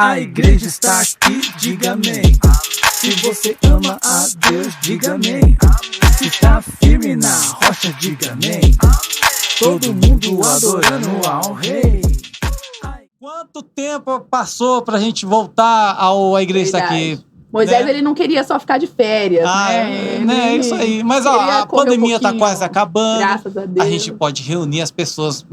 A igreja está aqui, diga amém. Se você ama a Deus, diga amém. Se está firme na rocha, diga amém. Todo mundo adorando ao Rei. Quanto tempo passou pra gente voltar à igreja está aqui? Moisés, né? Ele não queria só ficar de férias, né? É isso aí. Mas a pandemia tá quase acabando. Graças a Deus. A gente pode reunir as pessoas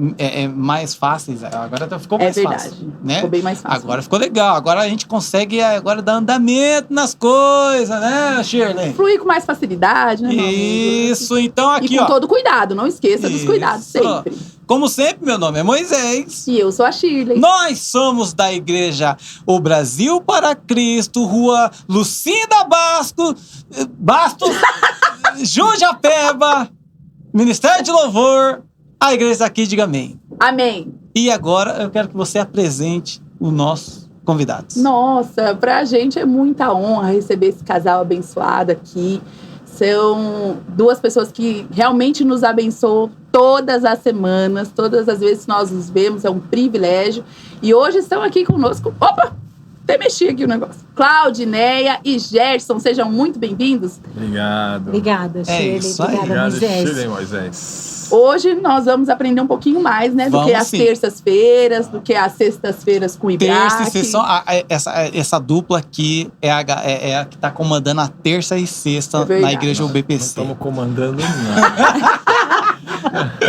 mais fáceis. Agora ficou mais fácil. Né? Ficou bem mais fácil. Agora ficou legal. Agora a gente consegue dar andamento nas coisas, né, Shirley? Fluir com mais facilidade, né, meu amigo? Isso, então aqui, e com todo cuidado, não esqueça dos cuidados sempre. Como sempre, meu nome é Moisés. E eu sou a Shirley. Nós somos da Igreja O Brasil para Cristo, Rua Lucinda Bastos, Jujapeba, Ministério de Louvor, a igreja aqui, diga amém. Amém. E agora eu quero que você apresente os nossos convidados. Nossa, pra gente é muita honra receber esse casal abençoado aqui. São duas pessoas que realmente nos abençoam todas as semanas, todas as vezes que nós nos vemos, é um privilégio. E hoje estão aqui conosco. Opa! Até mexi aqui o negócio. Claudineia e Gerson, sejam muito bem-vindos. Obrigado. Obrigada, Shirley. Obrigada, Shirley, Moisés. Hoje nós vamos aprender um pouquinho mais, né? Do que as terças-feiras, do que as sextas-feiras com o Ibraque. Terça e sexta, essa dupla aqui é a que tá comandando a terça e sexta na igreja UBPC. Não estamos comandando nada.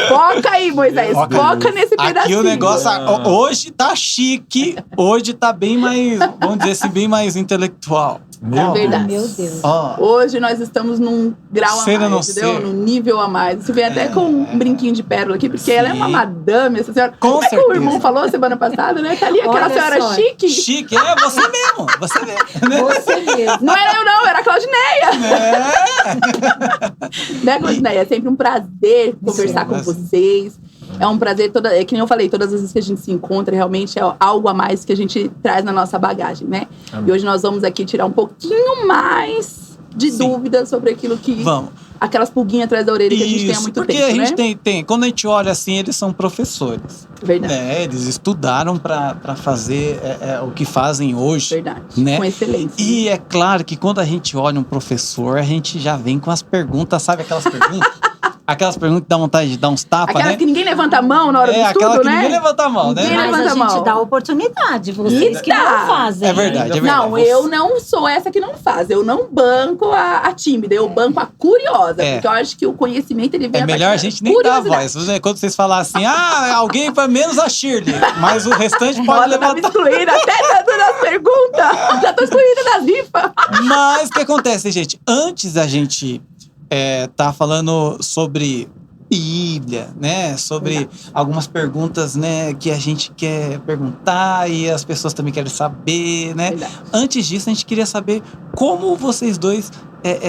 Foca aí, Moisés. Foca nesse pedacinho. Aqui o negócio, hoje tá chique, hoje tá bem mais, vamos dizer assim, bem mais intelectual. É verdade. Meu Deus. Hoje nós estamos num grau a mais, entendeu? Num nível a mais. Você vem até com um brinquinho de pérola aqui, porque ela é uma madame, essa senhora. Com certeza. Que o irmão falou semana passada, né? Tá ali aquela senhora chique. Chique, você mesmo. Você mesmo. Não era eu não, era a Claudineia. Né, Claudineia? É sempre um prazer conversar com vocês. É um prazer, que nem eu falei, todas as vezes que a gente se encontra, realmente é algo a mais que a gente traz na nossa bagagem, né? Amém. E hoje nós vamos aqui tirar um pouquinho mais de dúvidas sobre aquilo que... Vamos. Aquelas pulguinhas atrás da orelha que a gente tem há muito tempo, porque a gente né? tem... Quando a gente olha assim, eles são professores. Verdade. Né? Eles estudaram para fazer o que fazem hoje. Verdade. Né? Com excelência. E é claro que quando a gente olha um professor, a gente já vem com as perguntas, sabe aquelas perguntas? Aquelas perguntas que dá vontade de dar uns tapas, aquelas né? que ninguém levanta a mão na hora do estudo, aquela que né? ninguém levanta a mão, né? Mas a gente dá oportunidade, vocês que não fazem. É verdade. Não, eu não sou essa que não faz. Eu não banco a tímida, eu banco a curiosa. Porque eu acho que o conhecimento, ele vem É melhor a gente nem dar a voz. Quando vocês falar assim, alguém foi menos a Shirley, mas o restante pode levantar. Tá me excluindo até dando as perguntas. Já tô excluída das rifas. Mas o que acontece, gente? Antes a gente tá falando sobre Bíblia, né? Sobre algumas perguntas, né? Que a gente quer perguntar e as pessoas também querem saber, né? Antes disso, a gente queria saber como vocês dois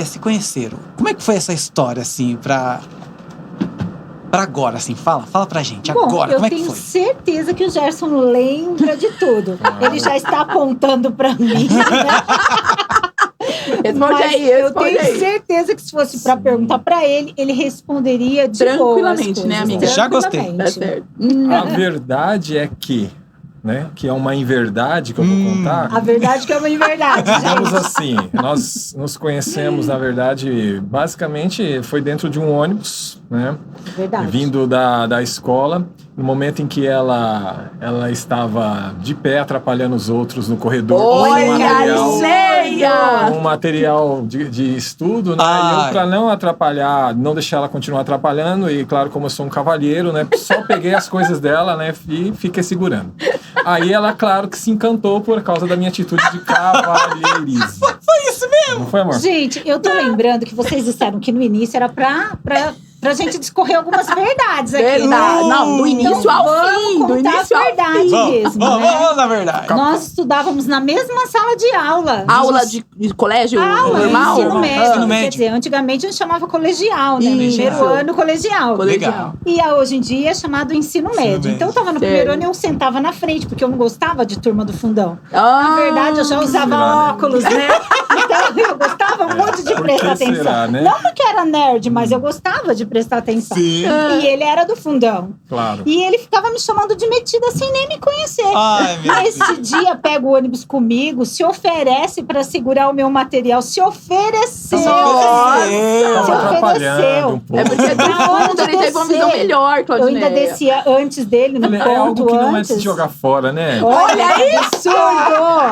se conheceram. Como é que foi essa história, assim, pra agora, assim? Fala pra gente, agora, como é que foi? Eu tenho certeza que o Gerson lembra de tudo. Ele já está apontando pra mim, né? Eu tenho certeza que se fosse pra perguntar pra ele, ele responderia de tranquilamente, né, amiga? Já gostei. Tá certo. A verdade é que, né, que é uma inverdade que eu vou contar. A verdade que é uma inverdade, digamos assim, nós nos conhecemos, na verdade, basicamente foi dentro de um ônibus, né? Verdade. Vindo da escola. No momento em que ela estava de pé atrapalhando os outros no corredor com um material de estudo, né? E eu, para não atrapalhar, não deixar ela continuar atrapalhando, e claro, como eu sou um cavalheiro, né? Só peguei as coisas dela, né? E fiquei segurando. Aí ela, claro, que se encantou por causa da minha atitude de cavalheirismo. Foi isso mesmo? Não foi, amor? Gente, eu tô lembrando que vocês disseram que no início era pra gente discorrer algumas verdades aqui. Verdade. Não, do início ao fim. Do início ao verdade mesmo, vamos na verdade. Nós estudávamos na mesma sala de aula. Aula de colégio normal? Ensino médio. Quer dizer, antigamente a gente chamava colegial, né? Primeiro ano, colegial. Legal. E hoje em dia é chamado ensino médio. Então eu tava no primeiro ano e eu sentava na frente, porque eu não gostava de turma do fundão. Na verdade, eu já usava óculos, né? Então eu gostava muito de prestar atenção. Será, né? Não porque era nerd, mas eu gostava de prestar atenção. Sim. E ele era do fundão. Claro. E ele ficava me chamando de metida sem nem me conhecer. Ai, meu Deus. Nesse dia, pega o ônibus comigo, se oferece pra segurar o meu material. Se ofereceu. Nossa! Se ofereceu. Um pouco. É porque do fundo ele teve uma visão melhor, Eu Claudineia. ainda descia antes dele, no ponto É algo que não é de antes. se jogar fora, né? Olha aí! Absurdo!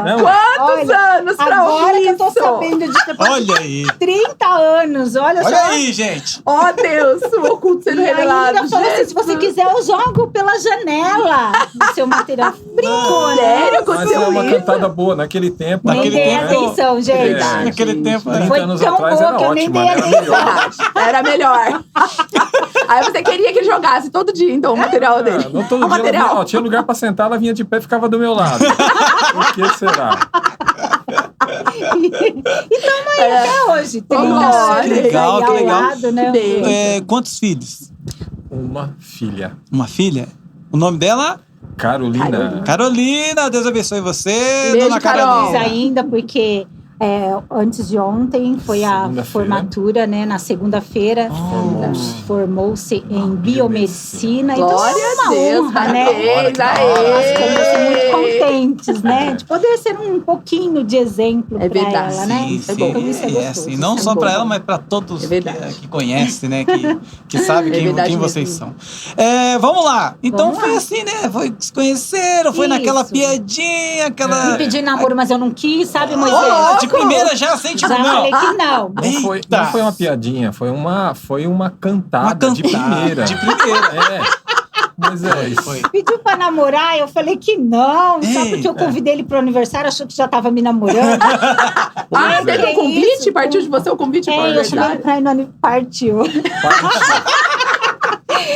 Não, Quantos anos pra Agora ouvir que eu tô isso? sabendo de depois Olha aí. de 30 anos, olha Olha só. aí, gente. Ó Deus, o oculto sendo E revelado. ainda falou assim, se você Jesus. quiser, eu jogo pela janela do seu material. Brincou, né? Sério? mas é Aconteceu uma isso? cantada boa naquele tempo. Nem Naquele dei tempo- atenção, gente. Verdade. Naquele tempo, 30 Foi anos tão atrás boa era que eu nem ótima, dei era atenção. melhor. Era melhor. Aí você queria que ele jogasse todo dia, então, o material dele. Não todo O dia ela vinha, material. ó, tinha lugar pra sentar, ela vinha de pé e ficava do meu lado. Por que será? E tamo aí até hoje. 30 Nossa, anos que legal, aí que ao legal. lado, né? Que É, quantos filhos? Uma filha. Uma filha? O nome dela? Carolina. Carolina. Deus abençoe você, Beijo, dona Carol. Carolina. Ainda porque antes de ontem foi a Segunda-feira. formatura, né? Na segunda-feira. Formou-se em biomedicina. Glória Então é a uma Deus, honra, né? parabéns, Nós ficamos aê! muito contentes, né? De poder ser um pouquinho de exemplo É para verdade. ela, né? Sim, É sim. bom. Então isso é E gostoso. assim, não isso é só bom. para ela, mas para todos É verdade. que conhecem, né? Que sabem É quem verdade vocês mesmo. são. Vamos lá. Então Vamos foi lá. assim, né? Se conheceram, foi Isso. naquela piadinha, aquela. Me pedi namoro, mas eu não quis, sabe, Ó, Moisés? de primeira já assim, tipo, Já não. falei que não. Eita. Não foi uma piadinha, foi uma cantada, Uma cantada de primeira. de primeira. É. Mas é isso. Foi. Pediu pra namorar, eu falei que não. Só porque eu Eita. convidei ele pro aniversário, achou que já tava me namorando. Ah, teve que um convite? isso? Partiu de você o convite para Eu chamei ele pra ir no aniversário. Partiu.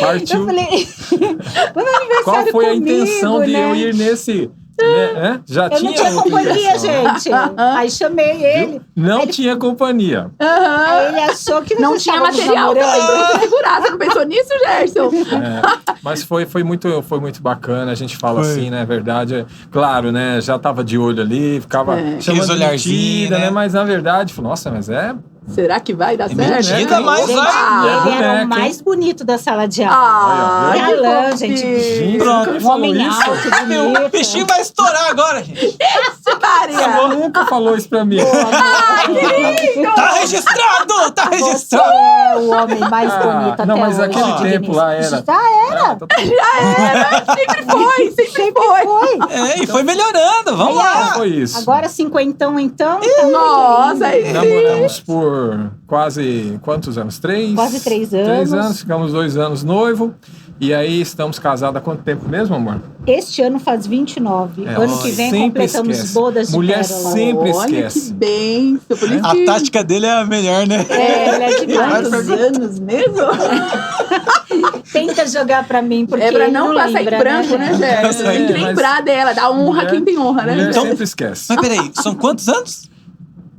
Partiu. Eu falei, foi no aniversário Qual foi a comigo, intenção de né? eu ir nesse? Né? Já Eu não tinha outra companhia, intenção, né? gente. Aí chamei ele. Não Aí ele- tinha companhia. Aí ele achou que Não nós tinha estávamos material namorando. pra segurar. Você não pensou nisso, Gerson? Mas foi muito bacana, a gente fala Foi. assim, né? Verdade. Claro, né? Já tava de olho ali, ficava Aqueles chamando de olharzinho, mentira, né? né? Mas na verdade, falou, nossa, mas é. Será que vai dar É certo? mentira, mas Gente, vai. ele boneca, era hein? o mais bonito da sala de aula. Ah, Olha, que galã, fofinho. gente. Gente, Pronto, nunca me Um falou homem isso. alto, O bonito. bichinho vai estourar agora, gente. Ixi, Maria. Nunca falou isso pra mim. Ai, que lindo! Tá registrado! Tá Você registrado! é o homem mais bonito até não, mas hoje. aquele Denise. tempo lá era. Já era. Sempre foi, sempre foi. Foi. E foi melhorando, vamos Aí, lá. Foi isso. Agora cinquentão, então. Tá Nossa, muito lindo. Namoramos por quase quantos anos? 3? Quase 3 anos. 3 anos, ficamos 2 anos noivo. E aí estamos casados há quanto tempo mesmo, amor? Este ano faz 29. É, ano que vem sempre completamos esquece. bodas de Mulher pérola. sempre Olha esquece. que bênção. Por isso A que... tática dele é a melhor, né? Ele é demais. Quantos anos mesmo? Tenta jogar pra mim, porque É pra ele não passar lembra, em branco, né, Gerson? Tem que É, mas- lembrar dela. Dá honra Mulher- quem tem honra, né? Mulher Então- sempre esquece. Mas peraí, são quantos anos?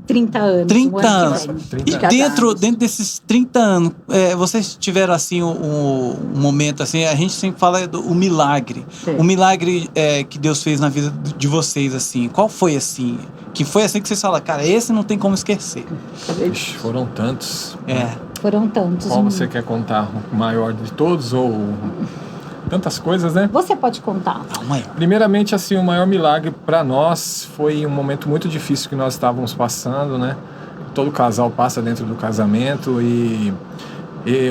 30 anos. 30 o ano que anos. vem. 30 E anos. dentro desses 30 anos, vocês tiveram assim um momento assim, a gente sempre fala do milagre. Sim. O milagre que Deus fez na vida de vocês, assim. Qual foi assim? Que foi assim que vocês falam, cara, esse não tem como esquecer. Ixi, foram tantos. Foram tantos. Qual você quer contar? O maior de todos ou tantas coisas, né? Você pode contar. Calma aí. Primeiramente, assim, o maior milagre para nós foi um momento muito difícil que nós estávamos passando, né? Todo casal passa dentro do casamento e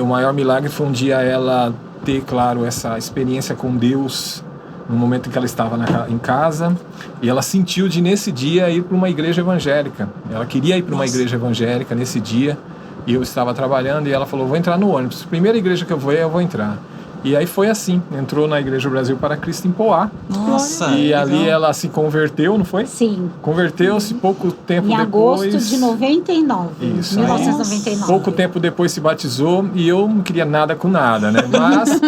o maior milagre foi um dia ela ter, claro, essa experiência com Deus no momento em que ela estava em casa e ela sentiu de nesse dia ir para uma igreja evangélica. Ela queria ir para uma igreja evangélica nesse dia e eu estava trabalhando e ela falou, vou entrar no ônibus. Primeira igreja que eu vou entrar. E aí foi assim, entrou na Igreja Brasil para Cristo em Poá. Nossa. E legal. ali ela se converteu, não foi? Sim. Converteu-se pouco tempo Em depois. agosto de 99. Isso, 1999. Pouco tempo depois se batizou e eu não queria nada com nada, né? Mas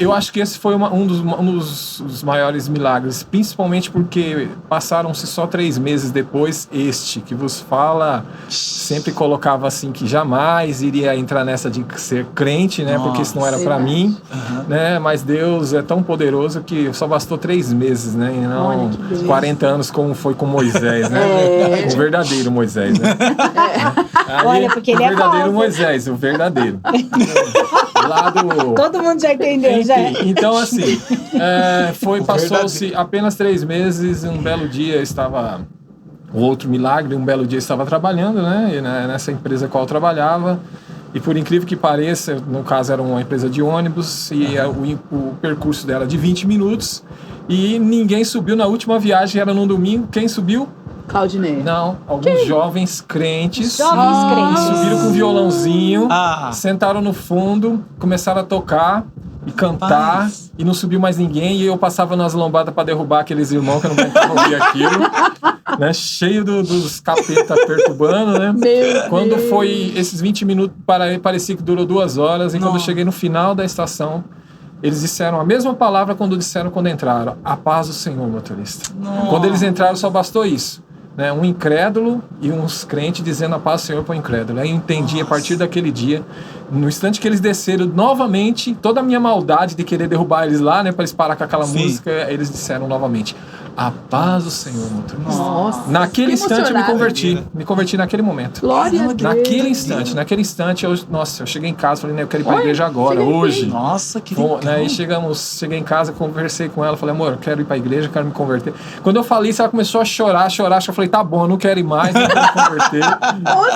eu acho que esse foi um dos maiores milagres, principalmente porque passaram-se só 3 meses depois este que vos fala, sempre colocava assim que jamais iria entrar nessa de ser crente, né? Porque isso não era para mim, né? Mas Deus é tão poderoso que só bastou 3 meses, né? E não Olha, que beleza. 40 anos como foi com Moisés, né? É. O verdadeiro Moisés, né? Aí, Olha, porque ele o é verdadeiro falso. Moisés, o verdadeiro. Lá do... Todo mundo já entendeu, já. Então, assim, passou-se apenas 3 meses, um belo dia estava... Outro milagre, um belo dia estava trabalhando, né? E nessa empresa qual eu trabalhava. E por incrível que pareça, no caso era uma empresa de ônibus, e o percurso dela de 20 minutos. E ninguém subiu na última viagem, era num domingo. Quem subiu? Claudinei. Não, alguns jovens crentes. Jovens crentes. Subiram com um violãozinho, sentaram no fundo, começaram a tocar e cantar, e não subiu mais ninguém. E eu passava nas lombadas para derrubar aqueles irmãos que eu não aguentava ouvir aquilo, né? Cheio dos capetas perturbando, né? Quando foi esses 20 minutos, parecia que durou 2 horas. E quando eu cheguei no final da estação, eles disseram a mesma palavra quando entraram: a paz do Senhor, motorista. Quando eles entraram, só bastou isso, né? Um incrédulo e uns crentes dizendo a paz do Senhor para o incrédulo. Aí eu entendi, a partir daquele dia, no instante que eles desceram novamente, toda a minha maldade de querer derrubar eles lá, né, para eles parar com aquela música, eles disseram novamente: a paz do Senhor, motorista. Nossa, naquele instante eu me converti naquele momento. Glória a Deus. Naquele instante, eu cheguei em casa, falei, né, eu quero ir para a igreja agora, hoje. Nossa, que legal. Aí cheguei em casa, conversei com ela, falei, amor, eu quero ir para a igreja, eu quero me converter. Quando eu falei isso, ela começou a chorar, acho que eu falei, tá bom, eu não quero ir mais, não quero me converter.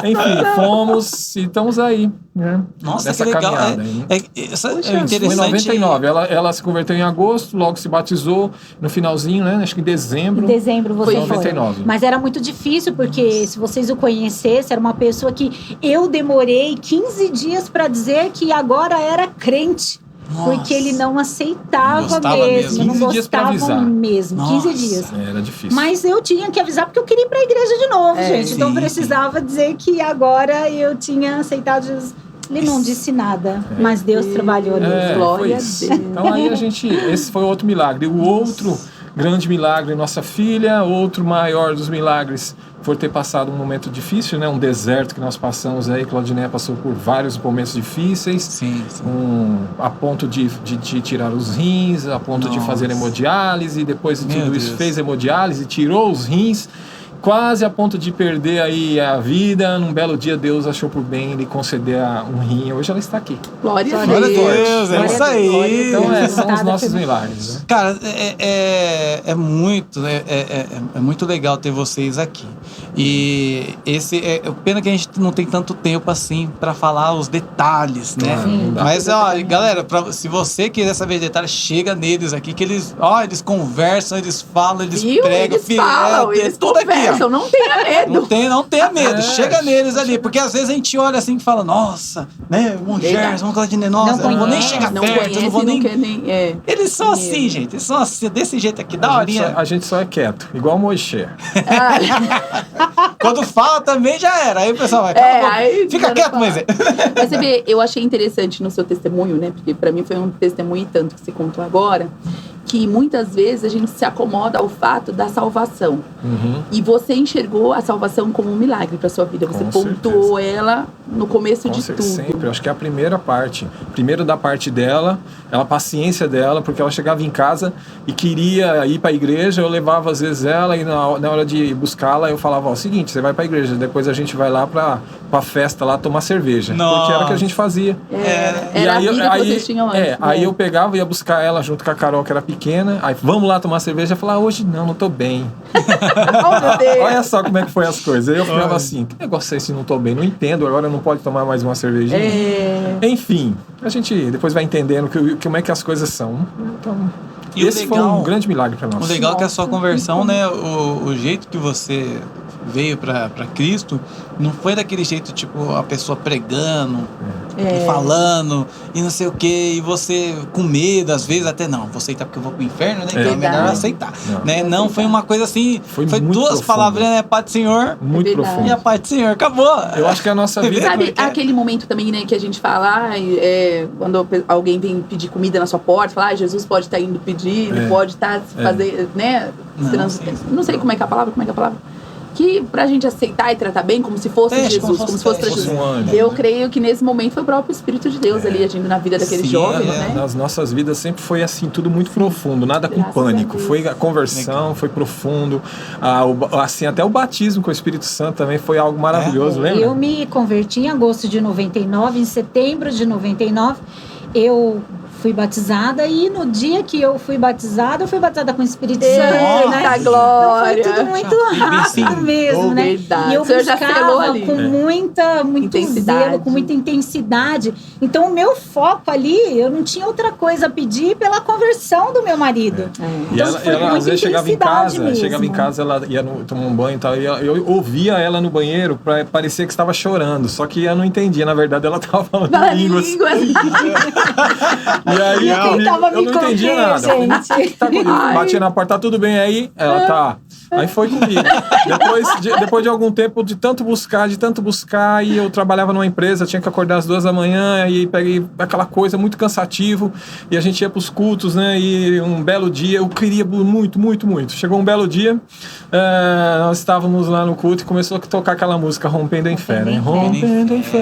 Enfim, fomos e estamos aí, né? Nossa, nessa que legal. Caminhada. É interessante. Foi em 99. Ela se converteu em agosto, logo se batizou no finalzinho, né? Acho que em dezembro. Em dezembro você foi. 99. Mas era muito difícil, porque se vocês o conhecessem, era uma pessoa que eu demorei 15 dias para dizer que agora era crente. Nossa. Porque ele não aceitava Gostava mesmo. Não 15 dias pra gostava avisar. mesmo. Nossa. 15 dias. Era difícil. Mas eu tinha que avisar porque eu queria ir pra igreja de novo, gente. Então sim, precisava dizer que agora eu tinha aceitado Jesus. Ele não disse nada, mas Deus trabalhou nisso. Glória a Deus. Então aí esse foi outro milagre. O outro grande milagre, nossa filha. Outro maior dos milagres foi ter passado um momento difícil, né? Um deserto que nós passamos aí. Claudineia passou por vários momentos difíceis. Sim. A ponto de tirar os rins, a ponto de fazer hemodiálise. Depois de tudo isso, fez hemodiálise, tirou os rins. Quase a ponto de perder aí a vida. Num belo dia, Deus achou por bem lhe conceder um rim. Hoje ela está aqui. Glória a Deus, Deus. é isso aí. Então, são os nossos milagres, né? Cara, é muito legal ter vocês aqui. E pena que a gente não tem tanto tempo assim para falar os detalhes, né? Mas, galera, se você quiser saber detalhes, chega neles aqui, que eles conversam, eles falam, eles pregam. Eles falam, eles conversam, não tenha medo. Não tenha medo, chega neles ali, porque às vezes a gente olha assim e fala, nossa, né, irmão Gerson, irmão Claudinei, nossa, eu não vou nem chegar perto, eu não vou nem... Eles são assim, gente, eles são assim, desse jeito aqui, da horinha. A gente só é quieto, igual Moisés. Quando fala também já era, aí o pessoal vai, fica quieto, Moisés. Mas você vê, eu achei interessante no seu testemunho, né, porque pra mim foi um testemunho tanto que você contou agora, que muitas vezes a gente se acomoda ao fato da salvação. E você enxergou a salvação como um milagre para sua vida. Você pontuou ela no começo de tudo. Sempre. Eu acho que é a primeira parte. Primeiro da parte dela, a paciência dela, porque ela chegava em casa e queria ir para a igreja. Eu levava às vezes ela e na hora de buscá-la eu falava, seguinte, você vai para a igreja, depois a gente vai lá para a festa lá tomar cerveja. Nossa. Porque era o que a gente fazia. Era a vida que vocês tinham antes. Aí eu pegava e ia buscar ela junto com a Carol, que era pequena. Aí vamos lá tomar cerveja. Eu falava, hoje não tô bem. Olha só como é que foi as coisas. Aí eu ficava assim, que negócio é esse, não tô bem? Não entendo, agora não pode tomar mais uma cervejinha. Enfim, a gente depois vai entendendo como é que as coisas são. Então, e esse foi um grande milagre para nós. O legal é que a sua conversão, né, o jeito que você veio para Cristo, não foi daquele jeito, tipo, a pessoa pregando e falando e não sei o que, e você com medo, às vezes até não, vou aceitar porque eu vou pro inferno, né? Então é melhor aceitar. Não foi uma coisa assim, foi duas palavras, né? Paz do Senhor. Muito profundo. E a paz do Senhor, acabou. Eu acho que a nossa vida... Sabe aquele momento também, né, que a gente fala, quando alguém vem pedir comida na sua porta, fala, Jesus pode estar indo pedir, ele pode estar fazer, né? Não sei como é que é a palavra, que pra gente aceitar e tratar bem como se fosse Jesus, como se fosse pra Jesus. Eu creio que nesse momento foi o próprio Espírito de Deus ali agindo na vida daqueles jovens, né? Nas nossas vidas sempre foi assim, tudo muito profundo, nada com pânico. Foi a conversão, foi profundo. Assim, até o batismo com o Espírito Santo também foi algo maravilhoso, lembra? Eu me converti em agosto de 99, em setembro de 99. eu fui batizada e no dia que eu fui batizada com o Espírito Santo, né? Da glória! Então foi tudo muito rápido mesmo, né? Verdade. E eu buscava com muito zelo, com muita intensidade. Então o meu foco ali, eu não tinha outra coisa a pedir pela conversão do meu marido. Então, e ela às vezes chegava em casa, ela ia tomar um banho e tal, e eu ouvia ela no banheiro, parecia que estava chorando, só que eu não entendia, na verdade ela estava falando línguas. E aí eu não entendia nada. Gente. Batia na porta, tá tudo bem aí? Ela tá. Aí foi comigo. Depois de algum tempo de tanto buscar, e eu trabalhava numa empresa, tinha que acordar às 2 da manhã, e peguei aquela coisa muito cansativo, e a gente ia pros cultos, né? E um belo dia, eu queria muito. Chegou um belo dia, nós estávamos lá no culto e começou a tocar aquela música Rompendo em Fé, né? Rompendo em Fé,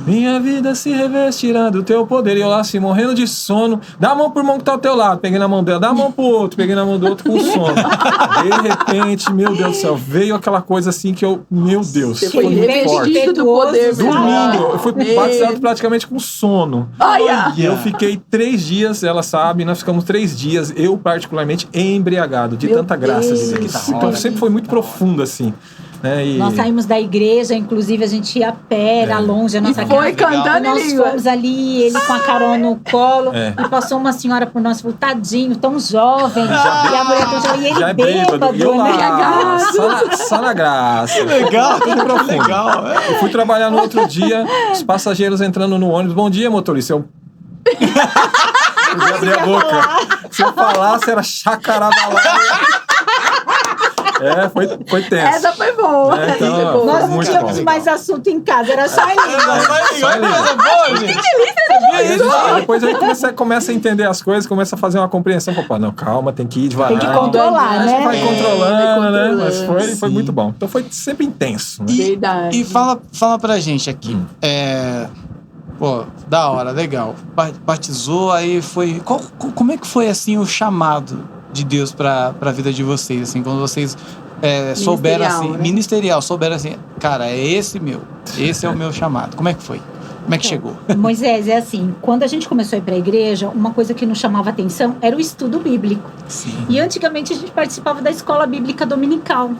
minha vida se revestirá do teu poder. E eu lá assim, morrendo de sono, dá a mão pro irmão que tá ao teu lado, peguei na mão dela, dá a mão pro outro, peguei na mão do outro com sono. De repente, meu Deus do céu, veio aquela coisa assim que meu Deus, foi muito forte. Do poder. Domingo, eu fui batizado praticamente com sono. E eu fiquei 3 dias, ela sabe, nós ficamos 3 dias, eu particularmente embriagado de tanta graça. Então sempre foi muito profundo assim. Nós saímos da igreja, inclusive a gente ia a pé, era longe a nossa casa. Foi cantando nós fomos ali, ele com a carona no colo, e passou uma senhora por nós, falou, tadinho, tão jovem, e a mulher tão jovem, e ele bêbado, e eu lá, só na graça. Legal, tudo profundo. Legal. Eu fui trabalhar no outro dia, os passageiros entrando no ônibus, bom dia, motorista, eu podia abrir a boca. Se eu falasse, era chacarabalá. Foi tenso. Essa foi boa. Então, nós não tínhamos mais assunto em casa, era só em língua. Depois aí começa a entender as coisas, começa a fazer uma compreensão. Opa, não, calma, tem que ir devagar. Tem que controlar, né? Vai controlando, né? Mas foi muito bom. Então foi sempre intenso. Né? Verdade. E fala pra gente aqui. Pô, da hora, legal. Batizou, aí foi... Como é que foi, assim, o chamado de Deus pra vida de vocês, assim, quando vocês souberam, assim, né? Ministerial, souberam assim, cara, esse é o meu chamado. Como é que foi? Como é que chegou? Moisés, é assim, quando a gente começou a ir pra igreja, uma coisa que nos chamava atenção era o estudo bíblico. Sim. E antigamente a gente participava da escola bíblica dominical.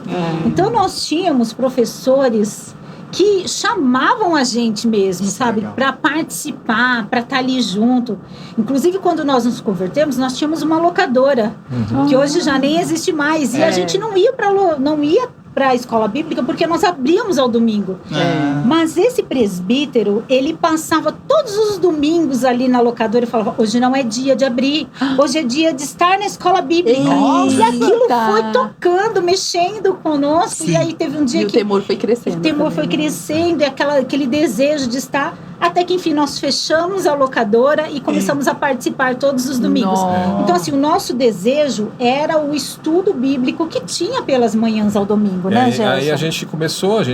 Então nós tínhamos professores que chamavam a gente mesmo, sabe? Para participar, para estar ali junto. Inclusive, quando nós nos convertemos, nós tínhamos uma locadora, que hoje já nem existe mais. E a gente não ia para a escola bíblica porque nós abríamos ao domingo. Mas esse presbítero, ele passava todos os domingos ali na locadora e falava, hoje não é dia de abrir, hoje é dia de estar na escola bíblica. E aquilo foi tocando, mexendo conosco. Sim. E aí teve um dia que... o temor foi crescendo. O temor foi crescendo e aquele desejo de estar... Até que, enfim, nós fechamos a locadora e começamos a participar todos os domingos. Então, assim, o nosso desejo era o estudo bíblico que tinha pelas manhãs ao domingo, né, Gerson? Aí a gente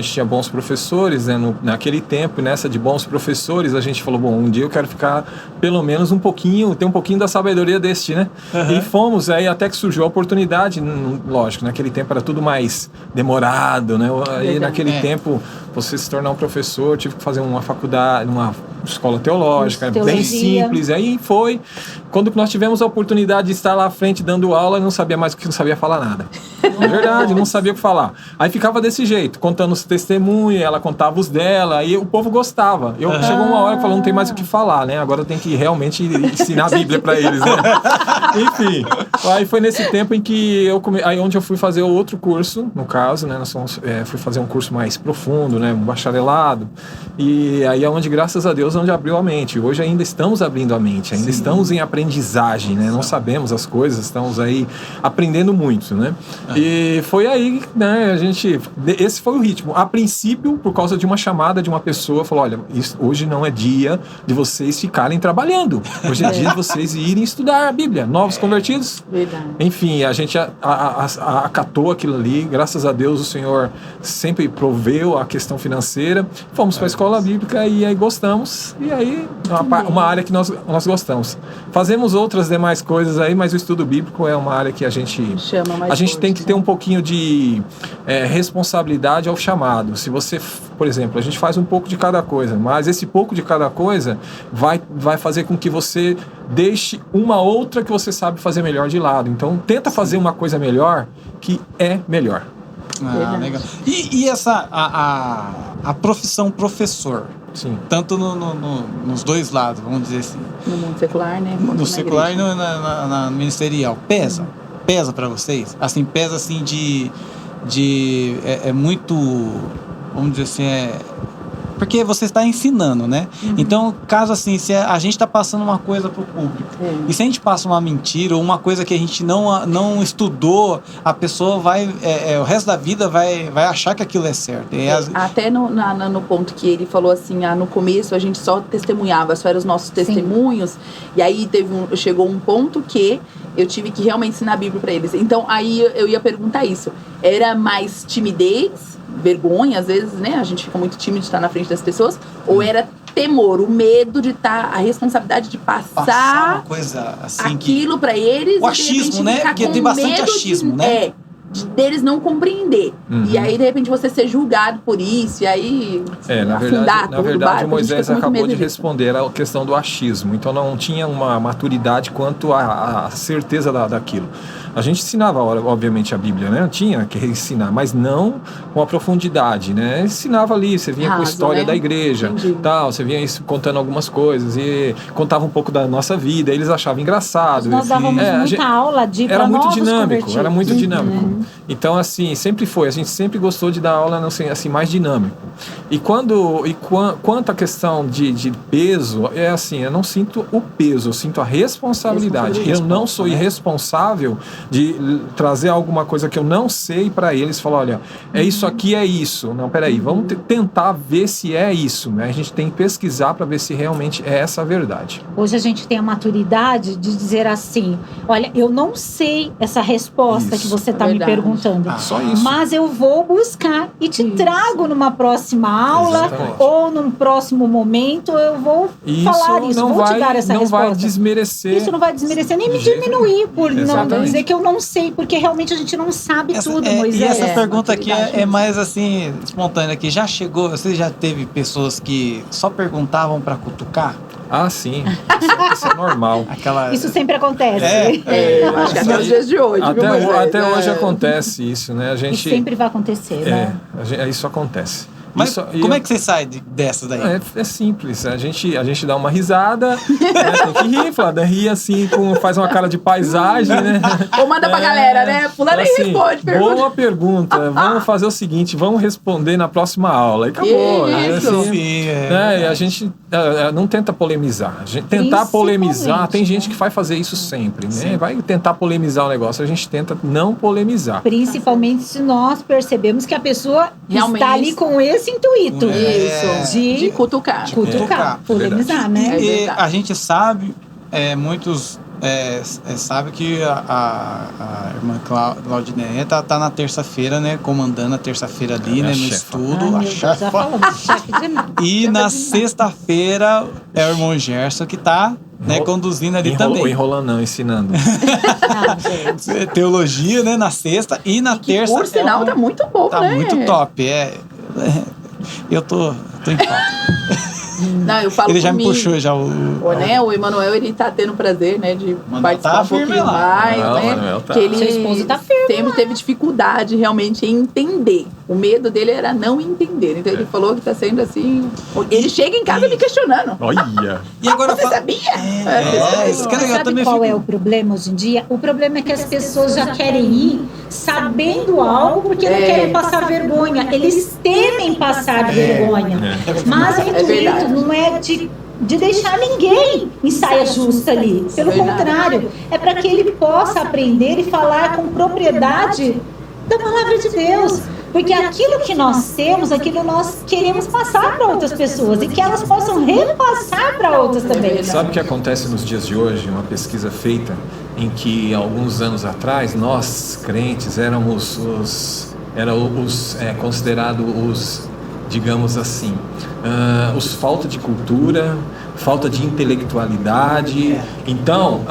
tinha bons professores, né? Naquele tempo, nessa de bons professores, a gente falou, bom, um dia eu quero ficar pelo menos ter um pouquinho da sabedoria deste, né? E fomos, aí até que surgiu a oportunidade, lógico, naquele tempo era tudo mais demorado, né? Aí naquele tempo, você se tornar um professor, tive que fazer uma faculdade, uma escola teológica, bem simples. Aí foi, quando nós tivemos a oportunidade de estar lá à frente dando aula, eu não sabia mais o que, não sabia falar nada. É verdade, não sabia o que falar. Aí ficava desse jeito, contando os testemunhos, ela contava os dela, e o povo gostava. Chegou uma hora que falou, não tem mais o que falar, né? Agora tem que realmente ensinar a Bíblia para eles, né? Enfim, aí foi nesse tempo em que aí onde eu fui fazer outro curso, no caso, né? Fui fazer um curso mais profundo, né? Um bacharelado. E aí é onde, graças a Deus, onde abriu a mente. Hoje ainda estamos abrindo a mente, ainda estamos em aprendizagem, né? Não sabemos as coisas, estamos aí aprendendo muito, né? E foi aí, né? Esse foi o ritmo. A princípio, por causa de uma chamada de uma pessoa, falou, olha, hoje não é dia de vocês ficarem trabalhando. Hoje é dia de vocês irem estudar a Bíblia. Novos convertidos. Verdade. Enfim, a gente acatou aquilo ali. Graças a Deus, o Senhor sempre proveu a questão financeira. Fomos para a escola bíblica e aí gostamos. E aí, uma área que nós gostamos. Fazemos outras demais coisas aí, mas o estudo bíblico é uma área que a gente tem que ter um pouquinho de responsabilidade ao chamado. Se você, por exemplo, a gente faz um pouco de cada coisa, mas esse pouco de cada coisa vai fazer com que você deixe uma outra que você sabe fazer melhor de lado. Então, tenta fazer uma coisa melhor que é melhor. Legal. E a profissão professor? Sim. Tanto nos dois lados, vamos dizer assim. No mundo secular, né? No secular e na ministerial. Pesa para vocês? Assim, pesa assim é muito, vamos dizer assim, porque você está ensinando, né? Então, caso assim, se a gente está passando uma coisa para o público, e se a gente passa uma mentira ou uma coisa que a gente não estudou, a pessoa vai, o resto da vida vai achar que aquilo é certo. Até no ponto que ele falou assim, no começo a gente só testemunhava, só eram os nossos testemunhos, e aí chegou um ponto que eu tive que realmente ensinar a Bíblia para eles. Então, aí eu ia perguntar isso. Era mais timidez, vergonha, às vezes, né? A gente fica muito tímido de estar na frente das pessoas. Ou era temor, o medo de a responsabilidade de passar uma coisa assim aquilo para eles. O achismo, né? Porque tem bastante achismo, né? Deles não compreender. E aí, de repente, você ser julgado por isso, e aí na verdade, Moisés acabou de responder a questão do achismo. Então, não tinha uma maturidade quanto à certeza daquilo. A gente ensinava, obviamente, a Bíblia, né? Tinha que ensinar, mas não com a profundidade, né? Ensinava ali, você vinha com a história da igreja, tal, você vinha contando algumas coisas e contava um pouco da nossa vida, eles achavam engraçado. Nós dávamos muita aula de era muito dinâmico, Então, assim, a gente sempre gostou de dar aula assim, mais dinâmico. Quanto à questão de peso, assim, eu não sinto o peso, eu sinto a responsabilidade. Eu não sou irresponsável de trazer alguma coisa que eu não sei para eles, falar, olha, isso aqui é isso. Não, peraí, vamos tentar ver se é isso, né? A gente tem que pesquisar para ver se realmente é essa a verdade. Hoje a gente tem a maturidade de dizer assim, olha, eu não sei essa resposta que você está me perguntando, só isso. Mas eu vou buscar e te trago numa próxima aula ou num próximo momento, eu vou falar isso, vou te dar essa resposta. Não vai desmerecer. Isso não vai desmerecer nem me diminuir por não dizer que eu não sei, porque realmente a gente não sabe tudo, Moisés. E essa pergunta aqui é mais assim, espontânea aqui. Já chegou, você já teve pessoas que só perguntavam para cutucar? Ah, sim. Isso é normal. Isso sempre acontece. Acho que até os dias de hoje. Até hoje acontece isso, né? E sempre vai acontecer, né? Isso acontece. Mas como é que você sai dessas daí? É simples. A gente dá uma risada, né? Tem que rir, rir assim, faz uma cara de paisagem, né? Ou manda pra galera, né? Fulano assim, responde. Boa pergunta. Vamos fazer o seguinte, vamos responder na próxima aula. E acabou. Isso. E a gente não tenta polemizar. Tentar polemizar, tem gente que vai fazer isso sempre, né? Vai tentar polemizar o negócio. A gente tenta não polemizar. Principalmente se nós percebemos que a pessoa realmente está ali com esse intuito. De cutucar. Polemizar, né? E a gente sabe, muitos sabem que a irmã Claudineia tá na terça-feira, né? Comandando a terça-feira ali, né? No estudo. A chefa. E na sexta-feira é o irmão Gerson que tá conduzindo ali também. Enrolando não, ensinando. Teologia, né? Na sexta e na terça. Por sinal, tá muito bom, né? Tá muito top. Eu tô em falta. Não, eu falo ele já me puxou já o Emanuel, ele tá tendo prazer, né, de participar um pouquinho mais, né? Tá. Que ele seu esposo tá firme, sempre teve dificuldade realmente em entender. O medo dele era não entender. Então ele falou que tá sendo assim. Ele chega em casa me questionando. Olha! E agora você sabia? Sabe qual é o problema hoje em dia? O problema é que as pessoas já querem ir sabendo algo porque não querem passar vergonha. Eles temem passar vergonha. Mas o intuito não é de deixar ninguém em saia justa ali. Pelo contrário, é para que ele possa aprender e falar com propriedade da palavra de Deus. Porque aquilo que nós temos, aquilo nós queremos passar para outras pessoas e que elas possam repassar para outras também. Sabe o que acontece nos dias de hoje? Uma pesquisa feita em que, alguns anos atrás, nós, crentes, éramos considerados os, digamos assim, os falta de cultura, falta de intelectualidade. Então,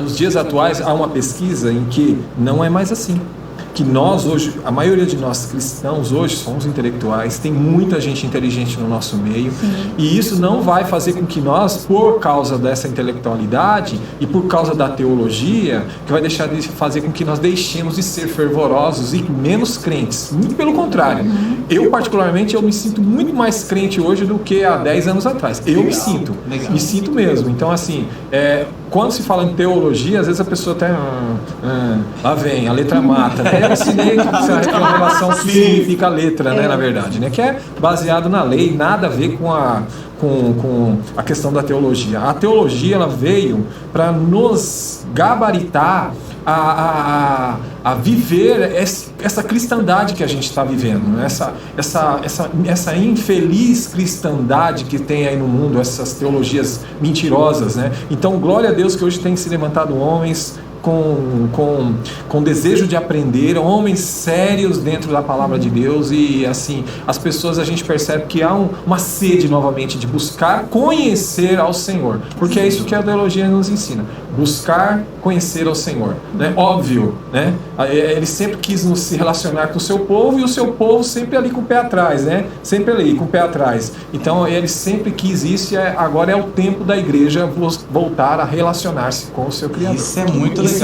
nos dias atuais, há uma pesquisa em que não é mais assim. que nós hoje, a maioria de nós cristãos hoje somos intelectuais, tem muita gente inteligente no nosso meio, e isso não vai fazer com que nós, por causa dessa intelectualidade e por causa da teologia, que vai deixar de fazer com que nós deixemos de ser fervorosos e menos crentes. Muito pelo contrário. Eu, particularmente, eu me sinto muito mais crente hoje do que há 10 anos atrás. Eu me sinto mesmo. Então, assim, quando se fala em teologia, às vezes a pessoa até lá vem, a letra mata. Eu ensinei que a relação significa a letra, né, na verdade, né, que é baseado na lei, nada a ver com a questão da teologia. A teologia, ela veio para nos gabaritar a viver essa cristandade que a gente está vivendo, né? essa infeliz cristandade que tem aí no mundo, essas teologias mentirosas, né? Então, glória a Deus que hoje tem se levantado homens com desejo de aprender, homens sérios dentro da palavra de Deus, e assim, as pessoas, a gente percebe que há uma sede novamente de buscar conhecer ao Senhor, porque é isso que a teologia nos ensina, buscar conhecer ao Senhor, né? Óbvio, né? Ele sempre quis se relacionar com o seu povo, e o seu povo sempre ali com o pé atrás, né? Sempre ali com o pé atrás. Então ele sempre quis isso, e agora é o tempo da igreja voltar a relacionar-se com o seu Criador. Isso é muito legal.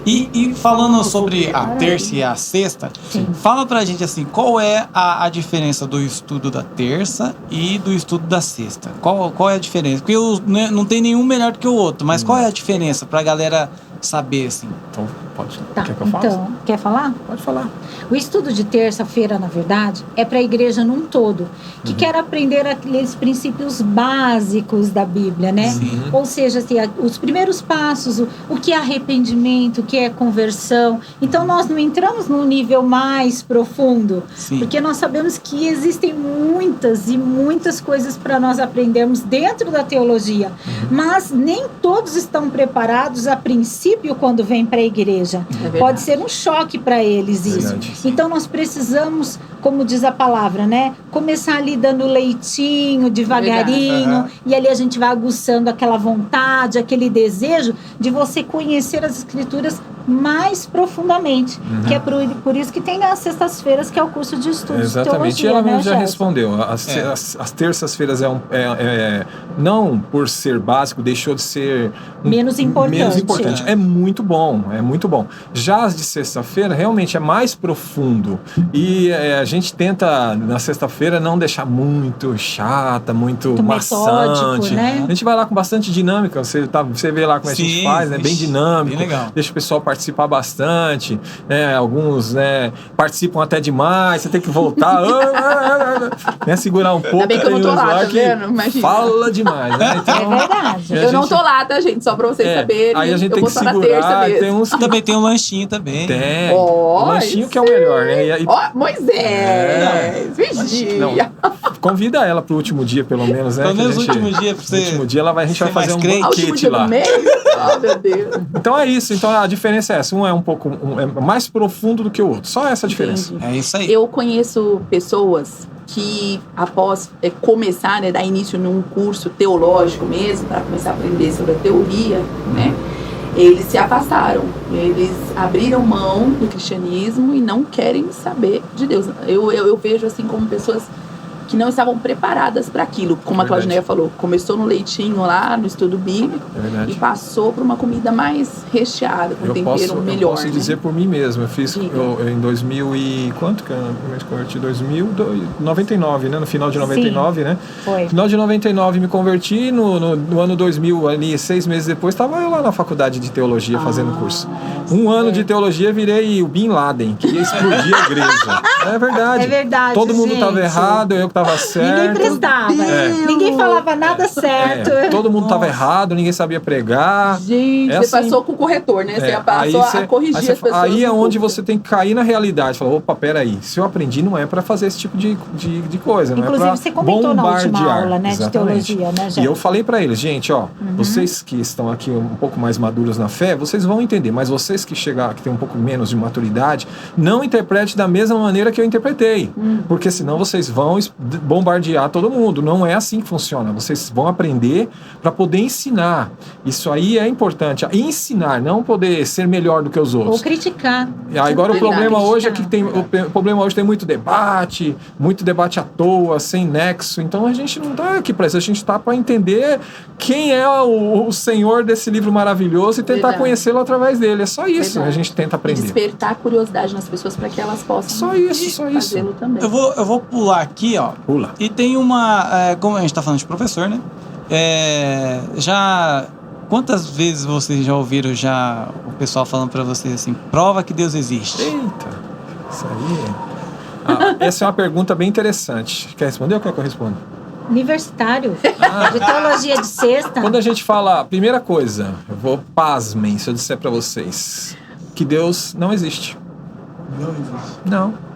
E falando sobre a terça e a sexta, fala pra gente assim, qual é a diferença do estudo da terça e do estudo da sexta? Qual é a diferença? Porque não tem nenhum melhor do que o outro, mas qual é a diferença pra galera saber, assim? Então, pode. Tá, Quer que eu fale? então, quer falar? Pode falar. O estudo de terça-feira, na verdade, é para a igreja num todo, que quer aprender aqueles princípios básicos da Bíblia, né? Sim. Ou seja, assim, os primeiros passos, o que é arrependimento, o que é conversão. Então, nós não entramos num nível mais profundo, porque nós sabemos que existem muitas e muitas coisas para nós aprendermos dentro da teologia, mas nem todos estão preparados a princípio quando vêm para a igreja. Pode ser um choque para eles isso. Então nós precisamos, como diz a palavra, né? Começar ali dando leitinho, devagarinho, e ali a gente vai aguçando aquela vontade, aquele desejo de você conhecer as escrituras mais profundamente. Que é por isso que tem as sextas-feiras, que é o curso de estudos de teologia. E ela mesmo já Gerson? respondeu. As terças-feiras não por ser básico, deixou de ser menos importante. É muito bom, é muito bom. Já as de sexta-feira realmente é mais profundo, e a gente tenta na sexta-feira não deixar muito chata, muito maçante, né? A gente vai lá com bastante dinâmica, você vê lá como a gente faz, né? Bem dinâmico, bem legal. Deixa o pessoal participar bastante, né? Alguns, né, participam até demais, você tem que voltar né? Segurar um pouco. Ainda bem que eu não tô lá, tá vendo? Imagina. Fala demais, né? Então, é verdade. Eu não tô lá, tá, gente? Só pra vocês saberem. Aí a gente tem que segurar. Também tem um lanchinho também. Tem. O lanchinho que é o melhor, né? Moisés! Vigia! Convida ela pro último dia, pelo menos, né? Pelo menos no último dia, pra você. No último dia a gente vai fazer um banquete lá. Meu Deus. Então é isso. Então a diferença é essa. Um é um pouco é mais profundo do que o outro. Só essa a diferença. Entendi. É isso aí. Eu conheço pessoas que, após começar, né, dar início num curso teológico mesmo, para começar a aprender sobre a teoria, né? Eles se afastaram, eles abriram mão do cristianismo e não querem saber de Deus. Eu vejo assim como pessoas que não estavam preparadas para aquilo, como a Claudineia falou. Começou no leitinho lá, no estudo bíblico, e passou para uma comida mais recheada, com tempero melhor. Eu posso dizer por mim mesmo. Eu fiz em 2000 e... Quanto que eu me converti? 99, né? No final de 99, né? Foi. No final de 99 me converti, no ano 2000, ali 6 meses depois, estava eu lá na faculdade de teologia fazendo curso. Um ano de teologia, virei o Bin Laden, que ia explodir a igreja. É verdade. É verdade, todo mundo estava errado, eu que estava certo. Ninguém prestava. Ninguém falava nada certo. Todo mundo estava errado, ninguém sabia pregar. Gente, você passou com o corretor, né? Você passou a corrigir as pessoas. Aí é onde você tem que cair na realidade. Falar, opa, peraí, se eu aprendi não é para fazer esse tipo de coisa. Inclusive, não é você comentou na última aula, né, de teologia, né, gente? E eu falei para eles, gente, vocês que estão aqui um pouco mais maduros na fé, vocês vão entender, mas vocês que tem um pouco menos de maturidade, não interprete da mesma maneira que eu interpretei, porque senão vocês vão bombardear todo mundo. Não é assim que funciona. Vocês vão aprender para poder ensinar. Isso aí é importante. Ensinar, não poder ser melhor do que os outros. Ou criticar. Agora o problema hoje é que o problema hoje tem muito debate à toa, sem nexo. Então a gente não está aqui para isso. A gente está para entender quem é o Senhor desse livro maravilhoso e tentar conhecê-lo através dele. É só isso que a gente tenta aprender. E despertar a curiosidade nas pessoas para que elas possam fazê-lo também. Eu vou pular aqui, ó. Pula. E tem uma... como a gente tá falando de professor, né? Quantas vezes vocês já ouviram o pessoal falando para vocês assim, prova que Deus existe? Eita, isso aí... essa é uma pergunta bem interessante. Quer responder ou quer que eu responda? Universitário, de teologia de sexta. Quando a gente fala, primeira coisa, pasmem se eu disser para vocês, que Deus não existe. Não existe. Não.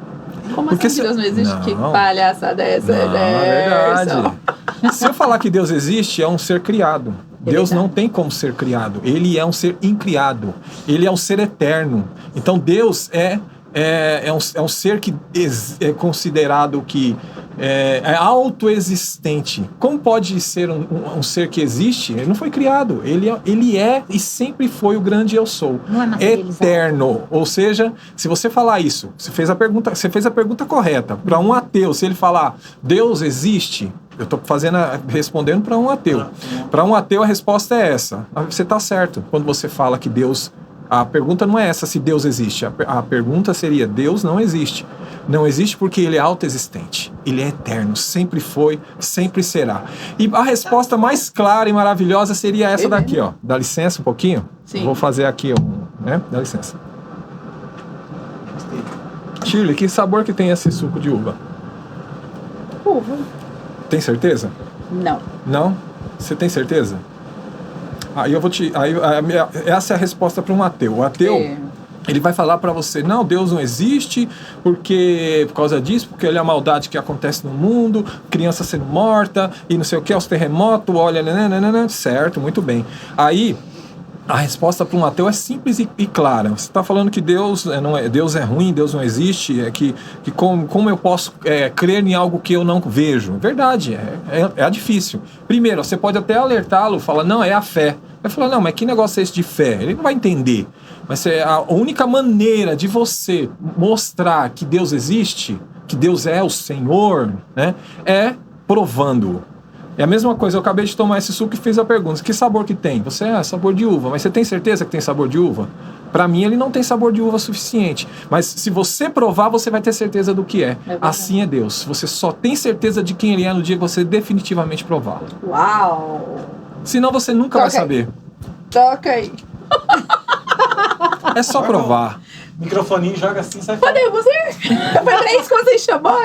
Como porque assim Deus não existe? Que palhaçada é essa? Não, é verdade. Se eu falar que Deus existe, é um ser criado. Deus não tem como ser criado. Ele é um ser incriado. Ele é um ser eterno. Então Deus é um ser que é considerado que é autoexistente. Como pode ser um ser que existe? Ele não foi criado. Ele é e sempre foi o grande eu sou. Eterno. Ou seja, se você falar isso, você fez a pergunta correta. Para um ateu, se ele falar Deus existe, eu estou respondendo para um ateu. Para um ateu a resposta é essa. Você está certo quando você fala que Deus... A pergunta não é essa se Deus existe. A pergunta seria, Deus não existe. Não existe porque ele é autoexistente. Ele é eterno. Sempre foi, sempre será. E a resposta mais clara e maravilhosa seria essa daqui, ó. Dá licença um pouquinho? Sim. Vou fazer aqui, né? Dá licença. Shirley, que sabor que tem esse suco de uva? Uva. Tem certeza? Não. Não? Você tem certeza? Essa é a resposta para um ateu. O ateu, ele vai falar para você, não, Deus não existe por causa disso, porque olha a maldade que acontece no mundo, criança sendo morta, e não sei o que, os terremotos, olha, certo, muito bem. Aí, a resposta para um ateu é simples e clara. Você está falando que Deus é ruim, Deus não existe, como eu posso crer em algo que eu não vejo? Verdade, é difícil. Primeiro, você pode até alertá-lo, falar, não, é a fé. Ele fala, não, mas que negócio é esse de fé? Ele não vai entender. Mas a única maneira de você mostrar que Deus existe, que Deus é o Senhor, né, é provando-o. É a mesma coisa, eu acabei de tomar esse suco e fiz a pergunta, que sabor que tem? Você, sabor de uva, mas você tem certeza que tem sabor de uva? Para mim ele não tem sabor de uva suficiente, mas se você provar, você vai ter certeza do que é. Assim é Deus, você só tem certeza de quem ele é no dia que você definitivamente provar. Uau! Senão você nunca vai saber. Toca aí. É só provar. Microfoninho, joga assim, sai fora. Podemos ir? Foi pra isso que você chamou,